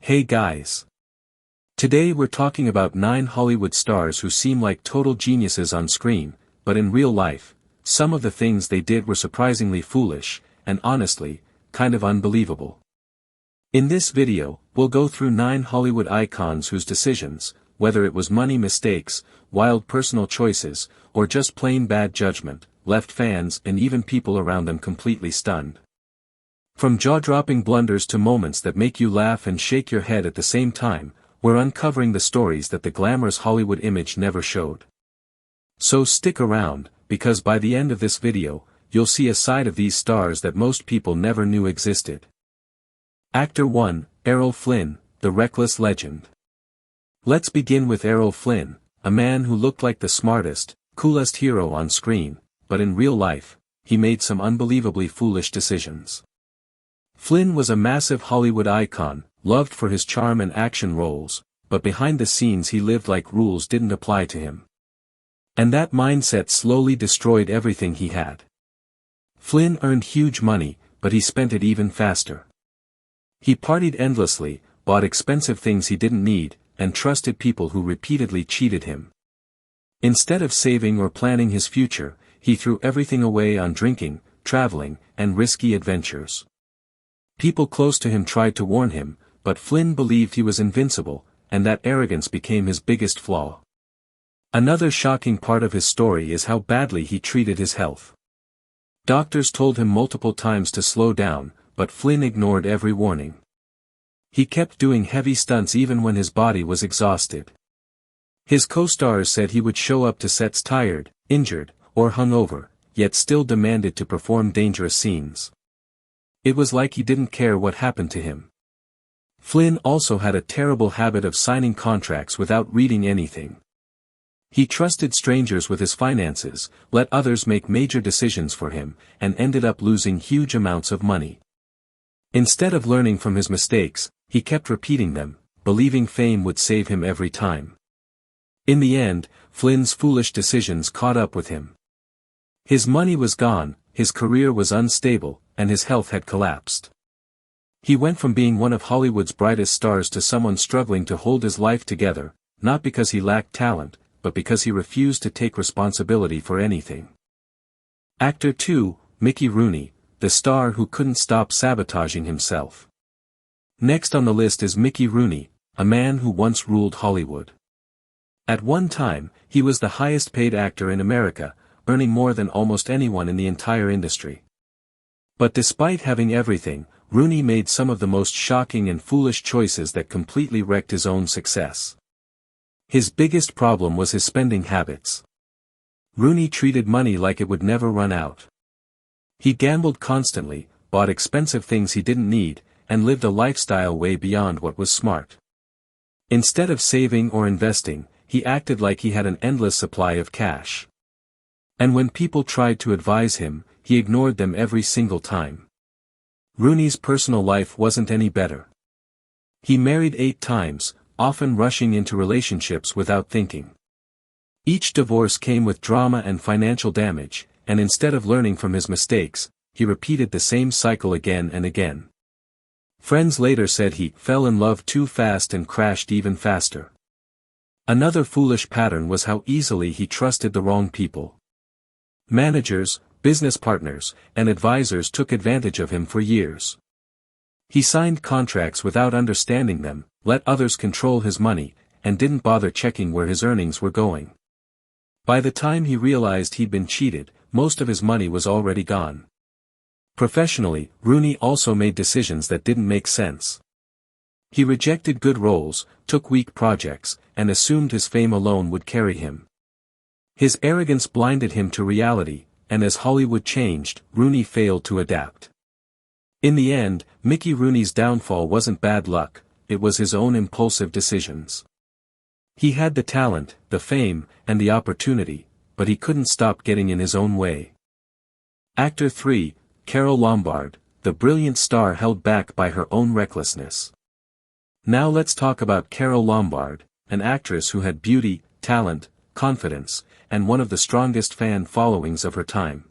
Hey guys! Today we're talking about 9 Hollywood stars who seem like total geniuses on screen, but in real life, some of the things they did were surprisingly foolish, and honestly, kind of unbelievable. In this video, we'll go through 9 Hollywood icons whose decisions, whether it was money mistakes, wild personal choices, or just plain bad judgment, left fans and even people around them completely stunned. From jaw-dropping blunders to moments that make you laugh and shake your head at the same time, we're uncovering the stories that the glamorous Hollywood image never showed. So stick around, because by the end of this video, you'll see a side of these stars that most people never knew existed. Actor 1, Errol Flynn, the reckless legend. Let's begin with Errol Flynn, a man who looked like the smartest, coolest hero on screen, but in real life, he made some unbelievably foolish decisions. Flynn was a massive Hollywood icon, loved for his charm and action roles, but behind the scenes he lived like rules didn't apply to him. And that mindset slowly destroyed everything he had. Flynn earned huge money, but he spent it even faster. He partied endlessly, bought expensive things he didn't need, and trusted people who repeatedly cheated him. Instead of saving or planning his future, he threw everything away on drinking, traveling, and risky adventures. People close to him tried to warn him, but Flynn believed he was invincible, and that arrogance became his biggest flaw. Another shocking part of his story is how badly he treated his health. Doctors told him multiple times to slow down, but Flynn ignored every warning. He kept doing heavy stunts even when his body was exhausted. His co-stars said he would show up to sets tired, injured, or hungover, yet still demanded to perform dangerous scenes. It was like he didn't care what happened to him. Flynn also had a terrible habit of signing contracts without reading anything. He trusted strangers with his finances, let others make major decisions for him, and ended up losing huge amounts of money. Instead of learning from his mistakes, he kept repeating them, believing fame would save him every time. In the end, Flynn's foolish decisions caught up with him. His money was gone, his career was unstable, and his health had collapsed. He went from being one of Hollywood's brightest stars to someone struggling to hold his life together, not because he lacked talent, but because he refused to take responsibility for anything. Actor 2, Mickey Rooney, the star who couldn't stop sabotaging himself. Next on the list is Mickey Rooney, a man who once ruled Hollywood. At one time, he was the highest-paid actor in America, earning more than almost anyone in the entire industry. But despite having everything, Rooney made some of the most shocking and foolish choices that completely wrecked his own success. His biggest problem was his spending habits. Rooney treated money like it would never run out. He gambled constantly, bought expensive things he didn't need, and lived a lifestyle way beyond what was smart. Instead of saving or investing, he acted like he had an endless supply of cash. And when people tried to advise him, he ignored them every single time. Rooney's personal life wasn't any better. He married 8 times, often rushing into relationships without thinking. Each divorce came with drama and financial damage, and instead of learning from his mistakes, he repeated the same cycle again and again. Friends later said he fell in love too fast and crashed even faster. Another foolish pattern was how easily he trusted the wrong people. Managers, business partners, and advisors took advantage of him for years. He signed contracts without understanding them, let others control his money, and didn't bother checking where his earnings were going. By the time he realized he'd been cheated, most of his money was already gone. Professionally, Rooney also made decisions that didn't make sense. He rejected good roles, took weak projects, and assumed his fame alone would carry him. His arrogance blinded him to reality, and as Hollywood changed, Rooney failed to adapt. In the end, Mickey Rooney's downfall wasn't bad luck, it was his own impulsive decisions. He had the talent, the fame, and the opportunity, but he couldn't stop getting in his own way. Actor 3, Carole Lombard, the brilliant star held back by her own recklessness. Now let's talk about Carole Lombard, an actress who had beauty, talent, confidence, and one of the strongest fan followings of her time.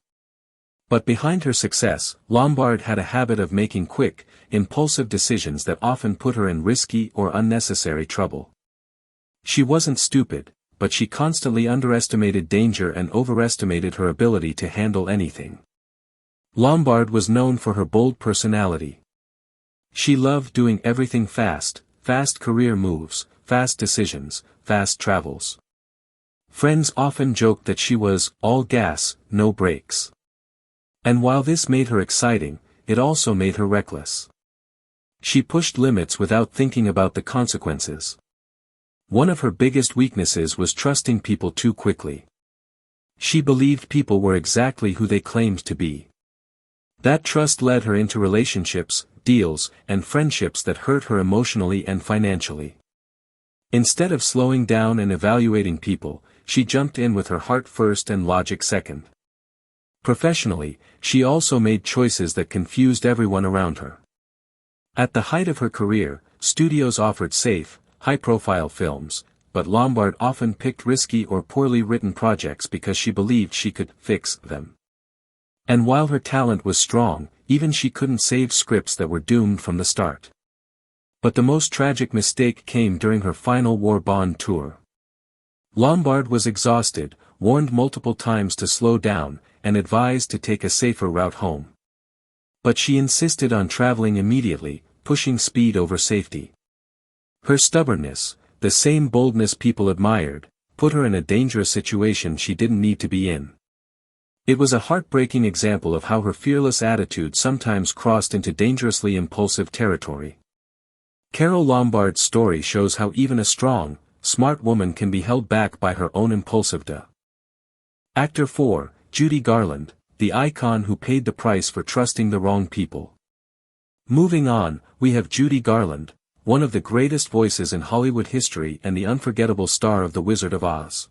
But behind her success, Lombard had a habit of making quick, impulsive decisions that often put her in risky or unnecessary trouble. She wasn't stupid, but she constantly underestimated danger and overestimated her ability to handle anything. Lombard was known for her bold personality. She loved doing everything fast career moves, fast decisions, fast travels. Friends often joked that she was all gas, no brakes. And while this made her exciting, it also made her reckless. She pushed limits without thinking about the consequences. One of her biggest weaknesses was trusting people too quickly. She believed people were exactly who they claimed to be. That trust led her into relationships, deals, and friendships that hurt her emotionally and financially. Instead of slowing down and evaluating people, she jumped in with her heart first and logic second. Professionally, she also made choices that confused everyone around her. At the height of her career, studios offered safe, high-profile films, but Lombard often picked risky or poorly written projects because she believed she could fix them. And while her talent was strong, even she couldn't save scripts that were doomed from the start. But the most tragic mistake came during her final war bond tour. Lombard was exhausted, warned multiple times to slow down, and advised to take a safer route home. But she insisted on traveling immediately, pushing speed over safety. Her stubbornness, the same boldness people admired, put her in a dangerous situation she didn't need to be in. It was a heartbreaking example of how her fearless attitude sometimes crossed into dangerously impulsive territory. Carole Lombard's story shows how even a strong, smart woman can be held back by her own impulsiveness. Actor 4, Judy Garland, the icon who paid the price for trusting the wrong people. Moving on, we have Judy Garland, one of the greatest voices in Hollywood history and the unforgettable star of The Wizard of Oz.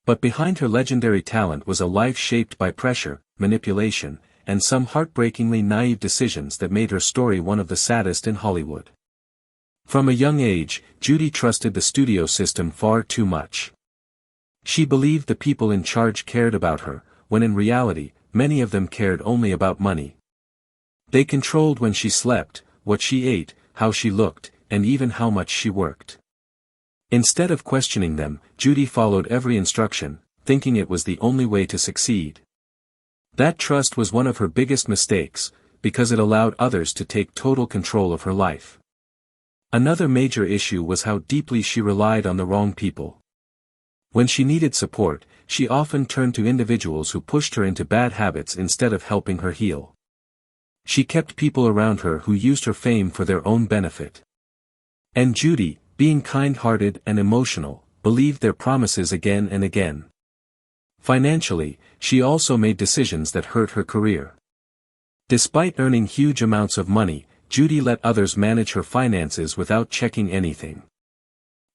But behind her legendary talent was a life shaped by pressure, manipulation, and some heartbreakingly naive decisions that made her story one of the saddest in Hollywood. From a young age, Judy trusted the studio system far too much. She believed the people in charge cared about her, when in reality, many of them cared only about money. They controlled when she slept, what she ate, how she looked, and even how much she worked. Instead of questioning them, Judy followed every instruction, thinking it was the only way to succeed. That trust was one of her biggest mistakes, because it allowed others to take total control of her life. Another major issue was how deeply she relied on the wrong people. When she needed support, she often turned to individuals who pushed her into bad habits instead of helping her heal. She kept people around her who used her fame for their own benefit. And Judy, being kind-hearted and emotional, believed their promises again and again. Financially, she also made decisions that hurt her career. Despite earning huge amounts of money, Judy let others manage her finances without checking anything.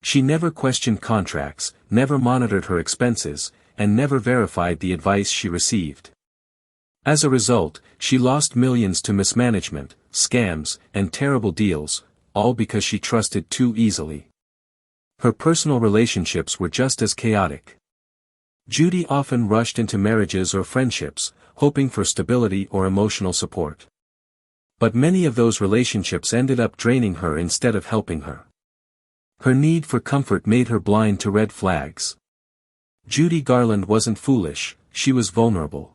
She never questioned contracts, never monitored her expenses, and never verified the advice she received. As a result, she lost millions to mismanagement, scams, and terrible deals, all because she trusted too easily. Her personal relationships were just as chaotic. Judy often rushed into marriages or friendships, hoping for stability or emotional support. But many of those relationships ended up draining her instead of helping her. Her need for comfort made her blind to red flags. Judy Garland wasn't foolish, she was vulnerable.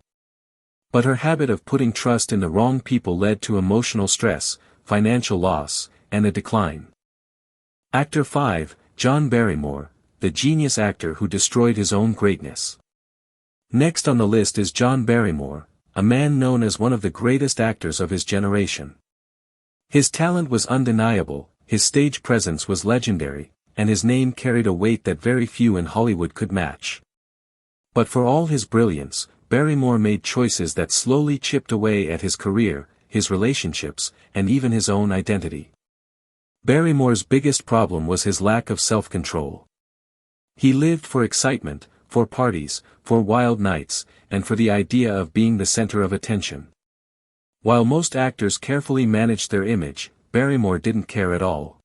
But her habit of putting trust in the wrong people led to emotional stress, financial loss, and a decline. Actor 5, John Barrymore, the genius actor who destroyed his own greatness. Next on the list is John Barrymore, a man known as one of the greatest actors of his generation. His talent was undeniable, his stage presence was legendary, and his name carried a weight that very few in Hollywood could match. But for all his brilliance, Barrymore made choices that slowly chipped away at his career, his relationships, and even his own identity. Barrymore's biggest problem was his lack of self-control. He lived for excitement, for parties, for wild nights, and for the idea of being the center of attention. While most actors carefully managed their image, Barrymore didn't care at all.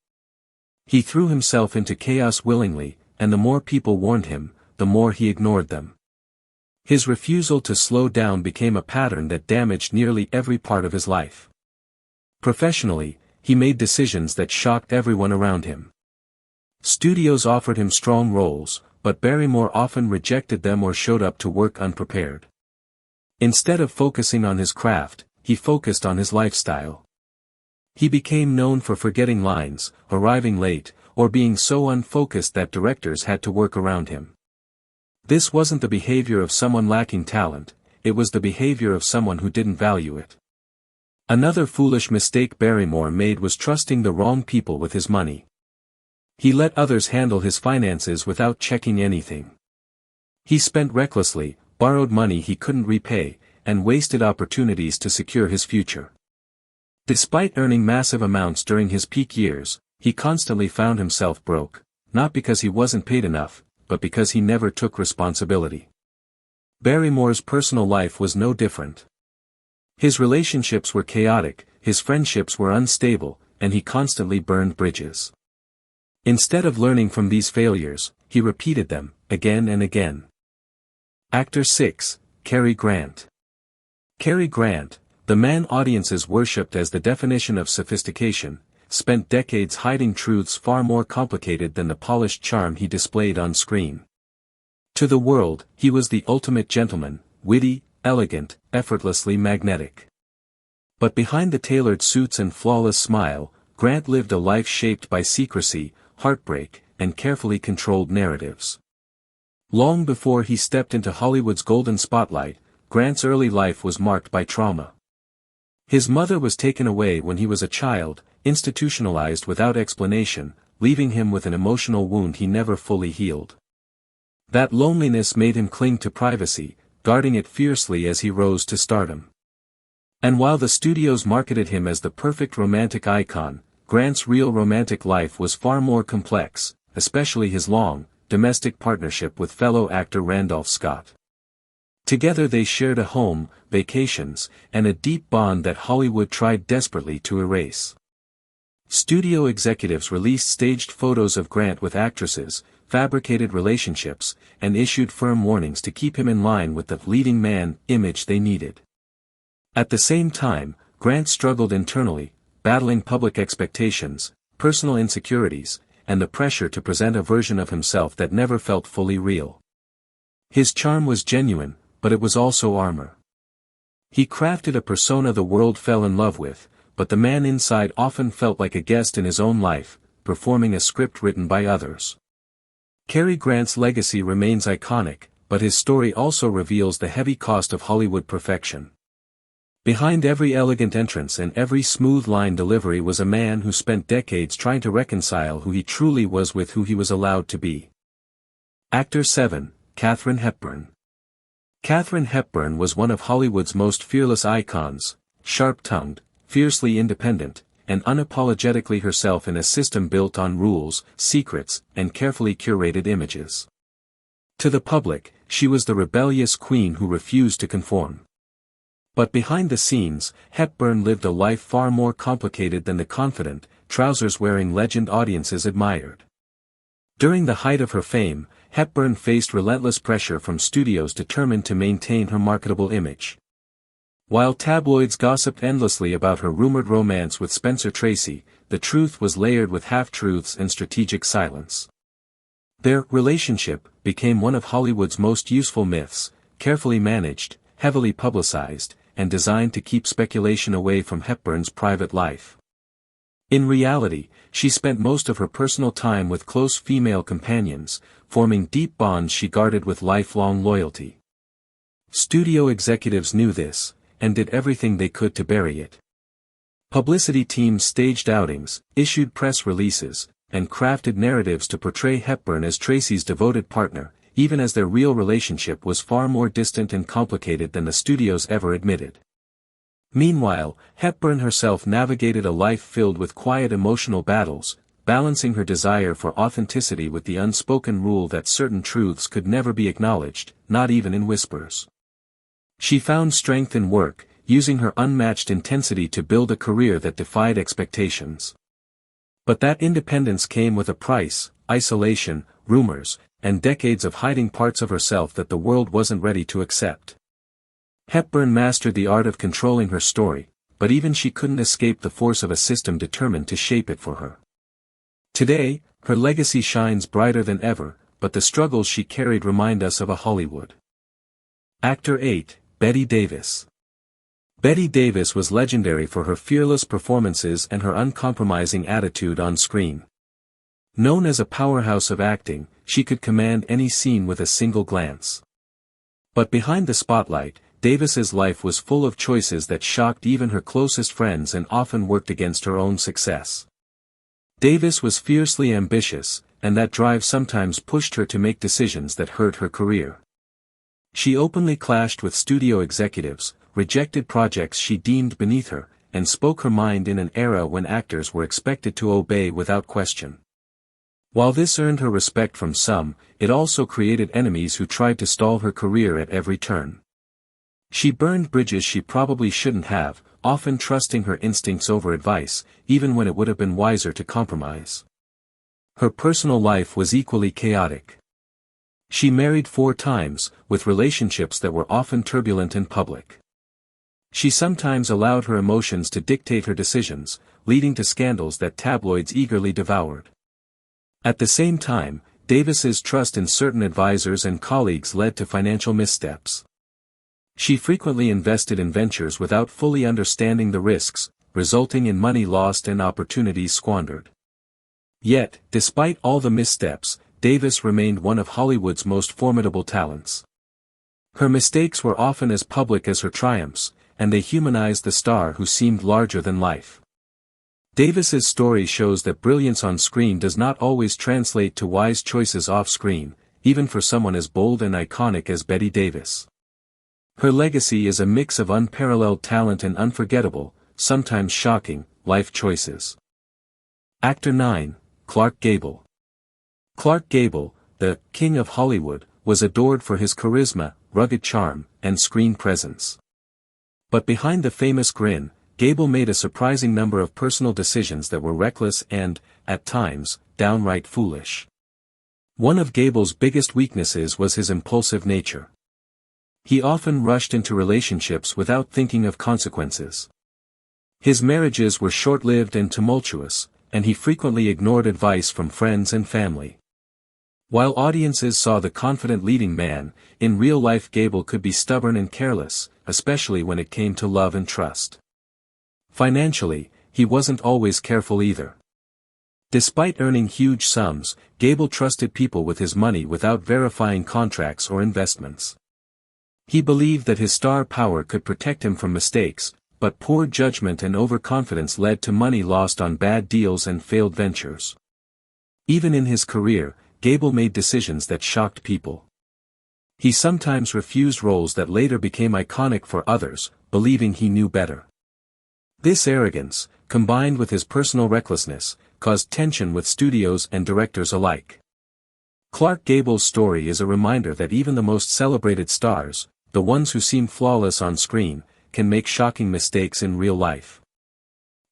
He threw himself into chaos willingly, and the more people warned him, the more he ignored them. His refusal to slow down became a pattern that damaged nearly every part of his life. Professionally, he made decisions that shocked everyone around him. Studios offered him strong roles, but Barrymore often rejected them or showed up to work unprepared. Instead of focusing on his craft, he focused on his lifestyle. He became known for forgetting lines, arriving late, or being so unfocused that directors had to work around him. This wasn't the behavior of someone lacking talent, it was the behavior of someone who didn't value it. Another foolish mistake Barrymore made was trusting the wrong people with his money. He let others handle his finances without checking anything. He spent recklessly, borrowed money he couldn't repay, and wasted opportunities to secure his future. Despite earning massive amounts during his peak years, he constantly found himself broke, not because he wasn't paid enough, but because he never took responsibility. Barrymore's personal life was no different. His relationships were chaotic, his friendships were unstable, and he constantly burned bridges. Instead of learning from these failures, he repeated them, again and again. Actor 6, Cary Grant. Cary Grant, the man audiences worshipped as the definition of sophistication, spent decades hiding truths far more complicated than the polished charm he displayed on screen. To the world, he was the ultimate gentleman, witty, elegant, effortlessly magnetic. But behind the tailored suits and flawless smile, Grant lived a life shaped by secrecy, heartbreak, and carefully controlled narratives. Long before he stepped into Hollywood's golden spotlight, Grant's early life was marked by trauma. His mother was taken away when he was a child, institutionalized without explanation, leaving him with an emotional wound he never fully healed. That loneliness made him cling to privacy, guarding it fiercely as he rose to stardom. And while the studios marketed him as the perfect romantic icon, Grant's real romantic life was far more complex, especially his long, domestic partnership with fellow actor Randolph Scott. Together they shared a home, vacations, and a deep bond that Hollywood tried desperately to erase. Studio executives released staged photos of Grant with actresses, fabricated relationships, and issued firm warnings to keep him in line with the leading man image they needed. At the same time, Grant struggled internally, battling public expectations, personal insecurities, and the pressure to present a version of himself that never felt fully real. His charm was genuine, but it was also armor. He crafted a persona the world fell in love with, but the man inside often felt like a guest in his own life, performing a script written by others. Cary Grant's legacy remains iconic, but his story also reveals the heavy cost of Hollywood perfection. Behind every elegant entrance and every smooth line delivery was a man who spent decades trying to reconcile who he truly was with who he was allowed to be. Actor 7, Katharine Hepburn. Katharine Hepburn was one of Hollywood's most fearless icons, sharp-tongued, fiercely independent, and unapologetically herself in a system built on rules, secrets, and carefully curated images. To the public, she was the rebellious queen who refused to conform. But behind the scenes, Hepburn lived a life far more complicated than the confident, trousers-wearing legend audiences admired. During the height of her fame, Hepburn faced relentless pressure from studios determined to maintain her marketable image. While tabloids gossiped endlessly about her rumored romance with Spencer Tracy, the truth was layered with half-truths and strategic silence. Their relationship became one of Hollywood's most useful myths, carefully managed, heavily publicized, and designed to keep speculation away from Hepburn's private life. In reality, she spent most of her personal time with close female companions, forming deep bonds she guarded with lifelong loyalty. Studio executives knew this, and did everything they could to bury it. Publicity teams staged outings, issued press releases, and crafted narratives to portray Hepburn as Tracy's devoted partner, even as their real relationship was far more distant and complicated than the studios ever admitted. Meanwhile, Hepburn herself navigated a life filled with quiet emotional battles, balancing her desire for authenticity with the unspoken rule that certain truths could never be acknowledged, not even in whispers. She found strength in work, using her unmatched intensity to build a career that defied expectations. But that independence came with a price: isolation, rumors, and decades of hiding parts of herself that the world wasn't ready to accept. Hepburn mastered the art of controlling her story, but even she couldn't escape the force of a system determined to shape it for her. Today, her legacy shines brighter than ever, but the struggles she carried remind us of a Hollywood. Actor 8, Bette Davis. Bette Davis was legendary for her fearless performances and her uncompromising attitude on screen. Known as a powerhouse of acting, she could command any scene with a single glance. But behind the spotlight, Davis's life was full of choices that shocked even her closest friends and often worked against her own success. Davis was fiercely ambitious, and that drive sometimes pushed her to make decisions that hurt her career. She openly clashed with studio executives, rejected projects she deemed beneath her, and spoke her mind in an era when actors were expected to obey without question. While this earned her respect from some, it also created enemies who tried to stall her career at every turn. She burned bridges she probably shouldn't have, often trusting her instincts over advice, even when it would have been wiser to compromise. Her personal life was equally chaotic. She married 4 times, with relationships that were often turbulent in public. She sometimes allowed her emotions to dictate her decisions, leading to scandals that tabloids eagerly devoured. At the same time, Davis's trust in certain advisors and colleagues led to financial missteps. She frequently invested in ventures without fully understanding the risks, resulting in money lost and opportunities squandered. Yet, despite all the missteps, Davis remained one of Hollywood's most formidable talents. Her mistakes were often as public as her triumphs, and they humanized the star who seemed larger than life. Davis's story shows that brilliance on screen does not always translate to wise choices off-screen, even for someone as bold and iconic as Bette Davis. Her legacy is a mix of unparalleled talent and unforgettable, sometimes shocking, life choices. Actor 9, Clark Gable. Clark Gable, the King of Hollywood, was adored for his charisma, rugged charm, and screen presence. But behind the famous grin, Gable made a surprising number of personal decisions that were reckless and, at times, downright foolish. One of Gable's biggest weaknesses was his impulsive nature. He often rushed into relationships without thinking of consequences. His marriages were short-lived and tumultuous, and he frequently ignored advice from friends and family. While audiences saw the confident leading man, in real life Gable could be stubborn and careless, especially when it came to love and trust. Financially, he wasn't always careful either. Despite earning huge sums, Gable trusted people with his money without verifying contracts or investments. He believed that his star power could protect him from mistakes, but poor judgment and overconfidence led to money lost on bad deals and failed ventures. Even in his career, Gable made decisions that shocked people. He sometimes refused roles that later became iconic for others, believing he knew better. This arrogance, combined with his personal recklessness, caused tension with studios and directors alike. Clark Gable's story is a reminder that even the most celebrated stars, the ones who seem flawless on screen, can make shocking mistakes in real life.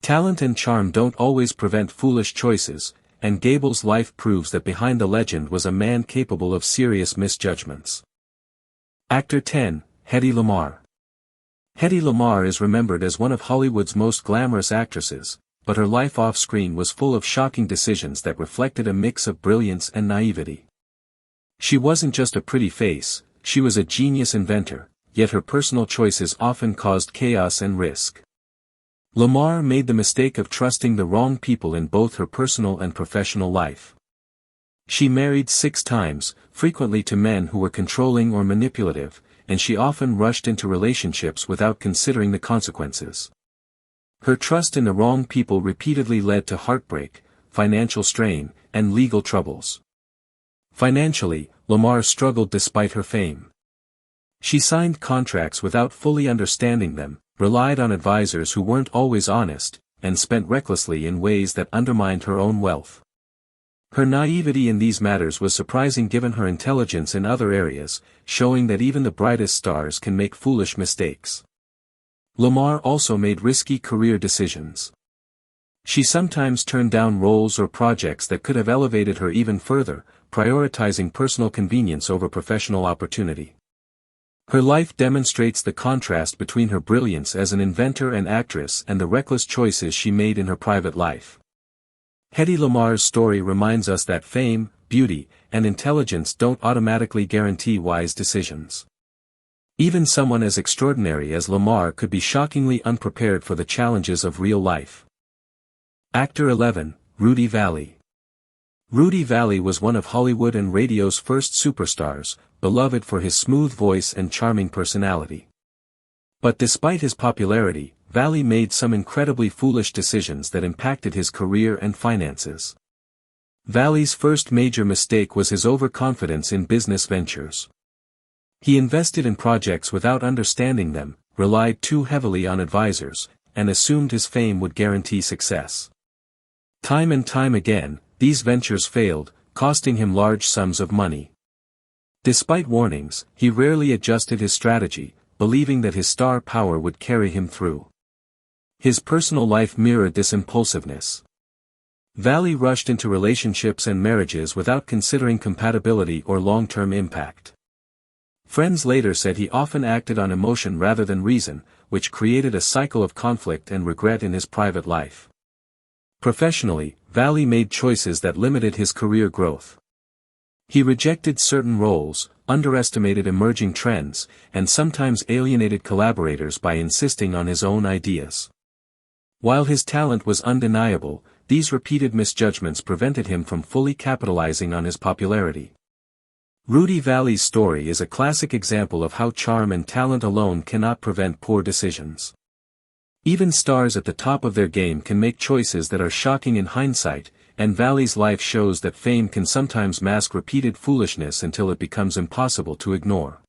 Talent and charm don't always prevent foolish choices, and Gable's life proves that behind the legend was a man capable of serious misjudgments. Actor 10, Hedy Lamarr. Hedy Lamarr is remembered as one of Hollywood's most glamorous actresses, but her life off-screen was full of shocking decisions that reflected a mix of brilliance and naivety. She wasn't just a pretty face, she was a genius inventor, yet her personal choices often caused chaos and risk. Lamarr made the mistake of trusting the wrong people in both her personal and professional life. She married 6 times, frequently to men who were controlling or manipulative, and she often rushed into relationships without considering the consequences. Her trust in the wrong people repeatedly led to heartbreak, financial strain, and legal troubles. Financially, Lamarr struggled despite her fame. She signed contracts without fully understanding them, relied on advisors who weren't always honest, and spent recklessly in ways that undermined her own wealth. Her naivety in these matters was surprising given her intelligence in other areas, showing that even the brightest stars can make foolish mistakes. Lamarr also made risky career decisions. She sometimes turned down roles or projects that could have elevated her even further, prioritizing personal convenience over professional opportunity. Her life demonstrates the contrast between her brilliance as an inventor and actress and the reckless choices she made in her private life. Hedy Lamarr's story reminds us that fame, beauty, and intelligence don't automatically guarantee wise decisions. Even someone as extraordinary as Lamar could be shockingly unprepared for the challenges of real life. Actor 11, Rudy Vallee. Rudy Vallee was one of Hollywood and radio's first superstars, beloved for his smooth voice and charming personality. But despite his popularity, Vallee made some incredibly foolish decisions that impacted his career and finances. Vallee's first major mistake was his overconfidence in business ventures. He invested in projects without understanding them, relied too heavily on advisors, and assumed his fame would guarantee success. Time and time again, these ventures failed, costing him large sums of money. Despite warnings, he rarely adjusted his strategy, believing that his star power would carry him through. His personal life mirrored this impulsiveness. Vallee rushed into relationships and marriages without considering compatibility or long-term impact. Friends later said he often acted on emotion rather than reason, which created a cycle of conflict and regret in his private life. Professionally, Vallee made choices that limited his career growth. He rejected certain roles, underestimated emerging trends, and sometimes alienated collaborators by insisting on his own ideas. While his talent was undeniable, these repeated misjudgments prevented him from fully capitalizing on his popularity. Rudy Vallee's story is a classic example of how charm and talent alone cannot prevent poor decisions. Even stars at the top of their game can make choices that are shocking in hindsight, and Vallee's life shows that fame can sometimes mask repeated foolishness until it becomes impossible to ignore.